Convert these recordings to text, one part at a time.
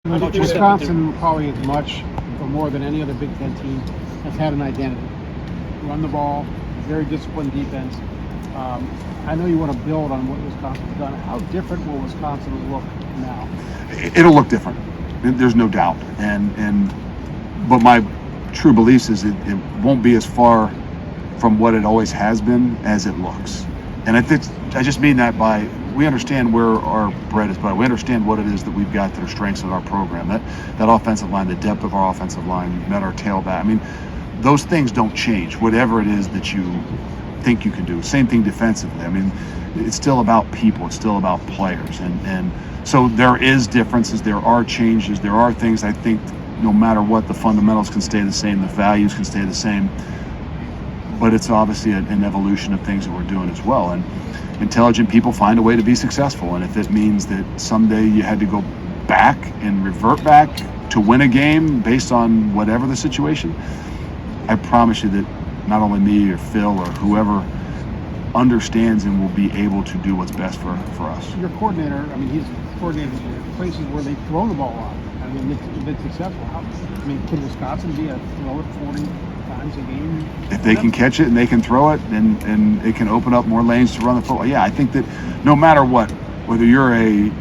Wisconsin probably as much or more than any other Big Ten team has had an identity. Run the ball, very disciplined defense. I know you want to build on what Wisconsin's done. How different will Wisconsin look now? It'll look different. There's no doubt. But my true belief is it won't be as far from what it always has been as it looks. And I just mean that by we understand where our bread is buttered. We understand what it is that we've got that are strengths of our program. That offensive line, the depth of our offensive line, met our tailback. I mean, those things don't change. Whatever it is that you think you can do. Same thing defensively. I mean, it's still about people. It's still about players. And so there is differences. There are changes. There are things I think no matter what, the fundamentals can stay the same. The values can stay the same. But it's obviously an evolution of things that we're doing as well. And intelligent people find a way to be successful. And if it means that someday you had to go back and revert back to win a game based on whatever the situation, I promise you that not only me or Phil or whoever understands and will be able to do what's best for us. Your coordinator, I mean, he's coordinated places where they throw the ball a lot. I mean, it's been successful. Can Wisconsin be a throw it 40 times a game? If they can catch it and they can throw it, and it can open up more lanes to run the football. Yeah, I think that no matter what, whether you're a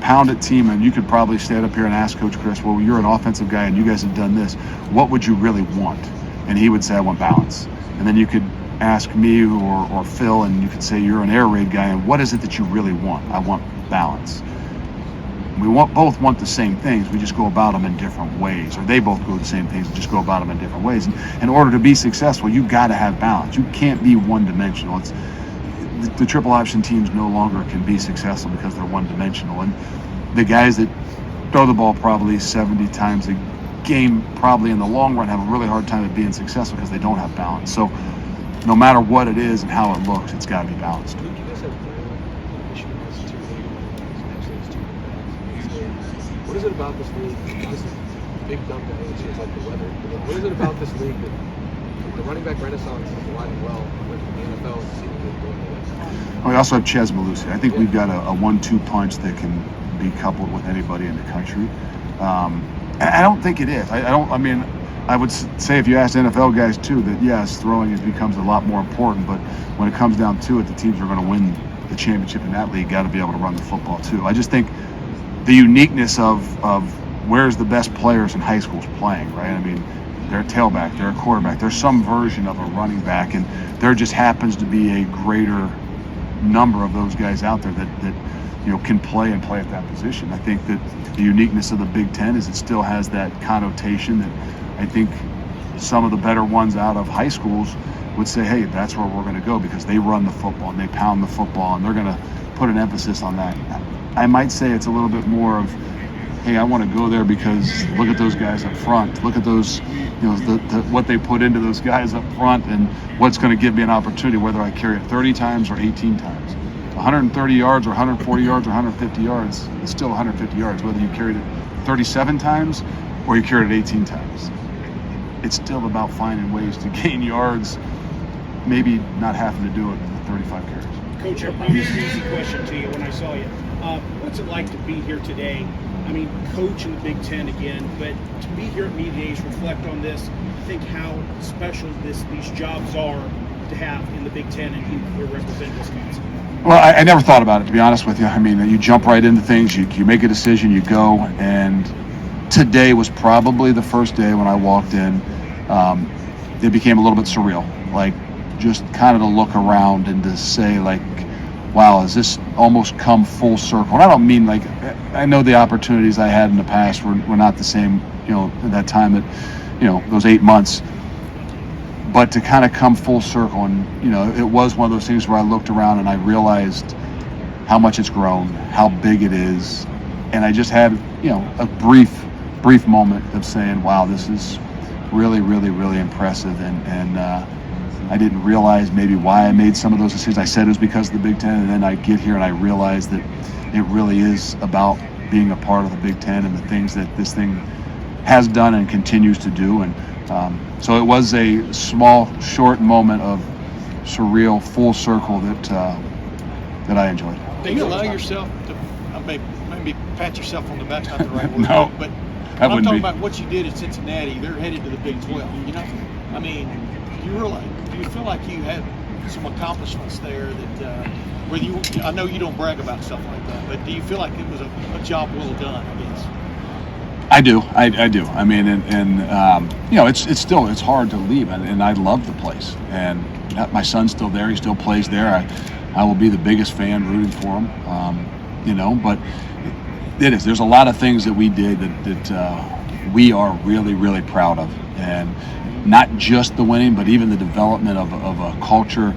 pound-it team, and you could probably stand up here and ask Coach Chris, well, you're an offensive guy and you guys have done this, what would you really want? And he would say, I want balance. And then you could ask me or Phil, and you could say, you're an air raid guy, and what is it that you really want? I want balance. We both want the same things. We just go about them in different ways, or they both go the same things and just go about them in different ways. And in order to be successful, you've got to have balance. You can't be one-dimensional. The triple option teams no longer can be successful because they're one-dimensional. And the guys that throw the ball probably 70 times a game, probably in the long run, have a really hard time at being successful because they don't have balance. So no matter what it is and how it looks, it's got to be balanced. What is it about this league? This is big dump that it seems like the weather. What is it about this league that the running back renaissance is alive and well with the NFL seemingly doing it? We also have Ches Malusi. I think we've got a 1-2 punch that can be coupled with anybody in the country. And I don't think it is. I would say if you ask NFL guys too, that yes, throwing becomes a lot more important. But when it comes down to it, the teams are going to win the championship in that league got to be able to run the football too. I just think the uniqueness of where's the best players in high schools playing, right? I mean, they're a tailback, they're a quarterback, there's some version of a running back, and there just happens to be a greater number of those guys out there that can play at that position. I think that the uniqueness of the Big Ten is it still has that connotation that I think some of the better ones out of high schools would say, hey, that's where we're going to go because they run the football and they pound the football and they're going to put an emphasis on that. I might say it's a little bit more of, hey, I want to go there because look at those guys up front. Look at those, what they put into those guys up front and what's going to give me an opportunity, whether I carry it 30 times or 18 times. 130 yards or 140 yards or 150 yards, it's still 150 yards, whether you carried it 37 times or you carried it 18 times. It's still about finding ways to gain yards, maybe not having to do it with 35 carries. Coach, I promised an easy question to you when I saw you. What's it like to be here today? I mean, coach in the Big Ten again, but to be here at Media Days, reflect on this, think how special these jobs are to have in the Big Ten and who represent Wisconsin. Well, I never thought about it, to be honest with you. I mean, you jump right into things, you make a decision, you go, and today was probably the first day when I walked in. It became a little bit surreal, like just kind of to look around and to say, like, wow, has this almost come full circle? And I don't mean like, I know the opportunities I had in the past were not the same, at that time that, those 8 months. But to kind of come full circle, and, it was one of those things where I looked around and I realized how much it's grown, how big it is. And I just had, a brief moment of saying, wow, this is really, really, really impressive. And I didn't realize maybe why I made some of those decisions. I said it was because of the Big Ten, and then I get here and I realize that it really is about being a part of the Big Ten and the things that this thing has done and continues to do. And so it was a small, short moment of surreal full circle that I enjoyed. Do you allow yourself to, maybe pat yourself on the back, not the right word. No, but that I'm wouldn't talking be. about what you did at Cincinnati. They're headed to the Big 12. You know, I mean, do you feel like you had some accomplishments there that whether you? I know you don't brag about stuff like that, but do you feel like it was a job well done? I guess. I do. I do. I mean, you know, it's hard to leave, and I love the place. And my son's still there. He still plays there. I will be the biggest fan rooting for him. You know, but it is. There's a lot of things that we did that we are really, really proud of, and not just the winning, but even the development of a culture,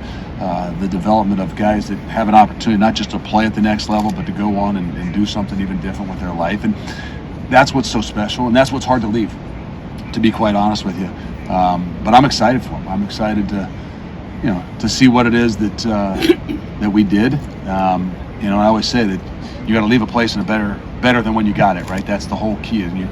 the development of guys that have an opportunity not just to play at the next level, but to go on and do something even different with their life. And that's what's so special, and that's what's hard to leave, to be quite honest with you. But I'm excited for them. I'm excited to see what it is that that we did. You know, I always say that you got to leave a place in a better than when you got it, right? That's the whole key. And you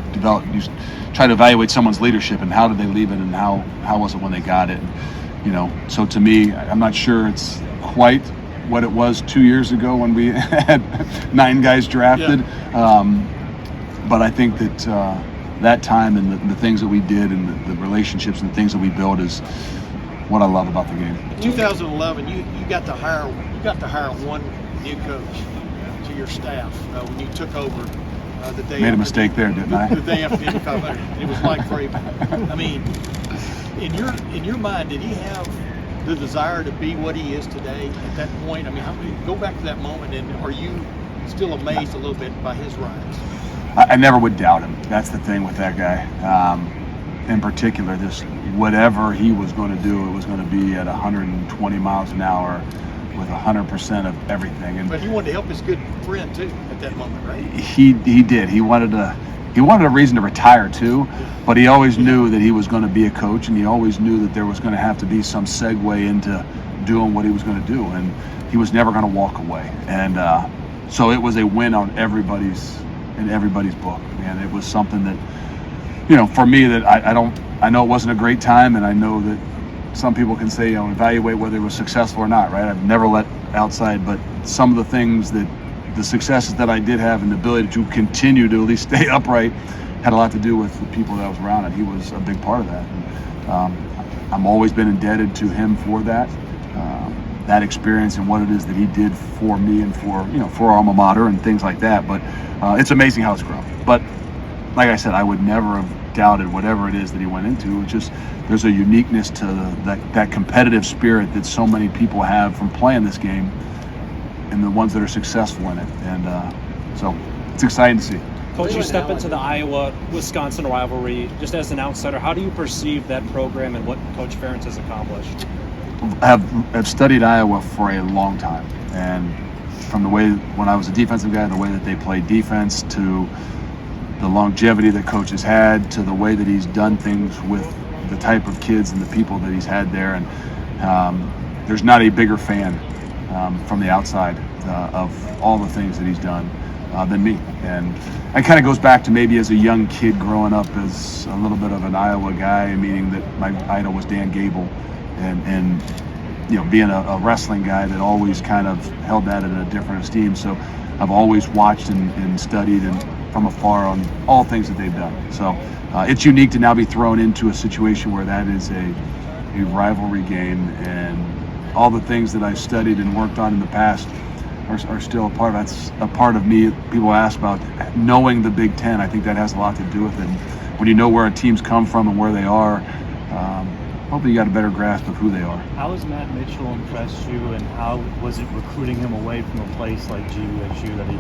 try to evaluate someone's leadership and how did they leave it and how was it when they got it. And, you know, so to me, I'm not sure it's quite what it was 2 years ago when we had 9 guys drafted. Yeah. But I think that that time and the things that we did and the relationships and the things that we built is what I love about the game. 2011, you got to hire one new coach to your staff when you took over the day. Made a mistake there, didn't I? The day after the Indy 500, and it was Mike Vrabel. I mean, in your mind, did he have the desire to be what he is today at that point? I mean, go back to that moment, and are you still amazed a little bit by his rise? I never would doubt him. That's the thing with that guy. In particular, just whatever he was going to do, it was going to be at 120 miles an hour with 100% of everything. And but he wanted to help his good friend too at that moment, right? He did. He wanted a reason to retire too, but he always knew that he was going to be a coach, and he always knew that there was going to have to be some segue into doing what he was going to do, and he was never going to walk away. And so it was a win on everybody's book, and it was something that, you know, for me, that I know it wasn't a great time, and I know that some people can say, you know, evaluate whether it was successful or not, right? I've never let outside, but some of the things the successes that I did have and the ability to continue to at least stay upright had a lot to do with the people that I was around, and he was a big part of that. And, I've always been indebted to him for that experience and what it is that he did for me and for our alma mater and things like that. But it's amazing how it's grown. But like I said, I would never have doubted whatever it is that he went into. It's just there's a uniqueness to that competitive spirit that so many people have from playing this game, and the ones that are successful in it. And so it's exciting to see. Coach, you step into the Iowa-Wisconsin rivalry. Just as an outsider, how do you perceive that program and what Coach Ferentz has accomplished? I've studied Iowa for a long time, and from the way when I was a defensive guy, the way that they play defense, to the longevity that Coach has had, to the way that he's done things with the type of kids and the people that he's had there. And there's not a bigger fan from the outside of all the things that he's done than me. And it kind of goes back to maybe as a young kid growing up as a little bit of an Iowa guy, meaning that my idol was Dan Gable, and you know, being a wrestling guy that always kind of held that in a different esteem. So I've always watched and studied and from afar on all things that they've done. So it's unique to now be thrown into a situation where that is a rivalry game, and all the things that I've studied and worked on in the past are still a part of that's a part of me. People ask about knowing the Big Ten. I think that has a lot to do with it. When you know where teams come from and where they are, hopefully you got a better grasp of who they are. How has Matt Mitchell impressed you, and how was it recruiting him away from a place like GUSU that he